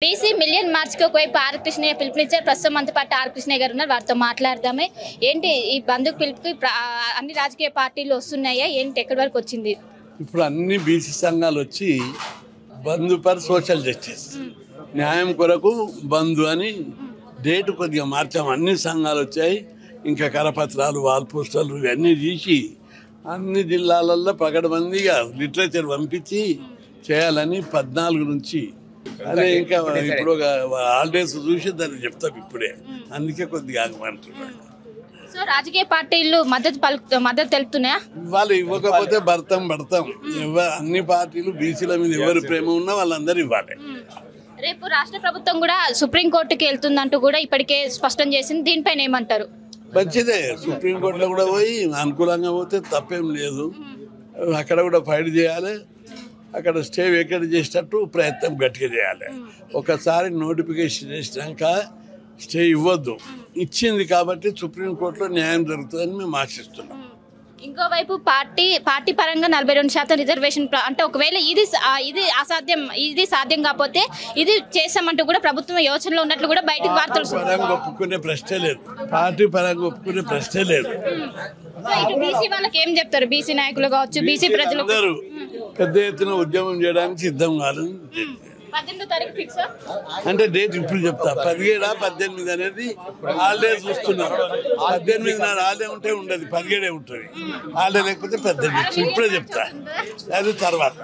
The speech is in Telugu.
బీసీ మిలియన్ మార్చ్ కి ఒకవైపు ఆర్ కృష్ణయ్య పిలుపునిచ్చారు. ప్రస్తుతం మనతో పాటు ఆర్ కృష్ణయ్య గారు ఉన్నారు. వారితో మాట్లాడదామే. ఏంటి ఈ బంధుకు పిలుపుకి అన్ని రాజకీయ పార్టీలు వస్తున్నాయా? ఏంటి ఎక్కడి వరకు వచ్చింది? ఇప్పుడు అన్ని బీసీ సంఘాలు వచ్చి బంధు పర్ సోషల్ జస్టిస్ న్యాయం కొరకు బంధు అని డేట్ కొద్దిగా మార్చాము. అన్ని సంఘాలు వచ్చాయి. ఇంకా కరపత్రాలు వాల్ పోస్టర్లు ఇవన్నీ తీసి అన్ని జిల్లాలలో పకడ్బందీగా లిటరేచర్ పంపించి చేయాలని 14 నుంచి అదే ఇంకా ఇప్పుడు హాలిడేస్ చూసి దాన్ని చెప్తాం ఇప్పుడే. అందుకే కొద్దిగా ఆగమంటున్నాం. సో రాజకీయ పార్టీలు మద్దతు తెలుపుతున్నాయా? వాళ్ళు ఇవ్వకపోతే భర్తం అన్ని పార్టీలు బీసీల మీద ఎవరు ప్రేమ ఉన్నా వాళ్ళందరూ ఇవ్వాలి. రేపు రాష్ట్ర ప్రభుత్వం కూడా సుప్రీంకోర్టుకి వెళ్తుందంటూ కూడా ఇప్పటికే స్పష్టం చేసింది. దీనిపైన ఏమంటారు? మంచిదే. సుప్రీంకోర్టులో కూడా పోయి అనుకూలంగా పోతే తప్పేం లేదు. అక్కడ కూడా ఫైట్ చేయాలి. అక్కడ స్టే వేకెట్ చేసేటట్టు ప్రయత్నం గట్టిగా చేయాలి. ఒకసారి నోటిఫికేషన్ చేసినాక స్టే ఇవ్వద్దు. ఇచ్చింది కాబట్టి సుప్రీంకోర్టులో న్యాయం జరుగుతుందని మేము ఆశిస్తున్నాం. ఇంకోవైపు పార్టీ పరంగా 42% రిజర్వేషన్ అంటే ఒకవేళ ఇది అసాధ్యం, ఇది సాధ్యం కాకపోతే ఇది చేస్తామంటూ కూడా ప్రభుత్వం యోచనలో ఉన్నట్లు కూడా బయటకు వార్తలు. పరంగా ఒప్పుకునే ప్రశ్నే లేదు. పార్టీ పరంగా ఒప్పుకునే ప్రశ్నే లేదు. బీసీ వాళ్ళకి ఏం చెప్తారు? బీసీ నాయకులు కావచ్చు, బీసీ ప్రజలు పెద్ద ఎత్తున ఉద్యమం చేయడానికి సిద్ధం కాలేదు. 18వ తారీఖు ఫిక్స్ అంటే డేట్ ఇప్పుడు చెప్తా. 17 18 అనేది హాలిడేస్ చూస్తున్నాం. 18 నాడు హాలిడే ఉంటే ఉండదు, 17 ఉంటుంది. హాలిడే లేకపోతే 18 ఇప్పుడే చెప్తా. అది తర్వాత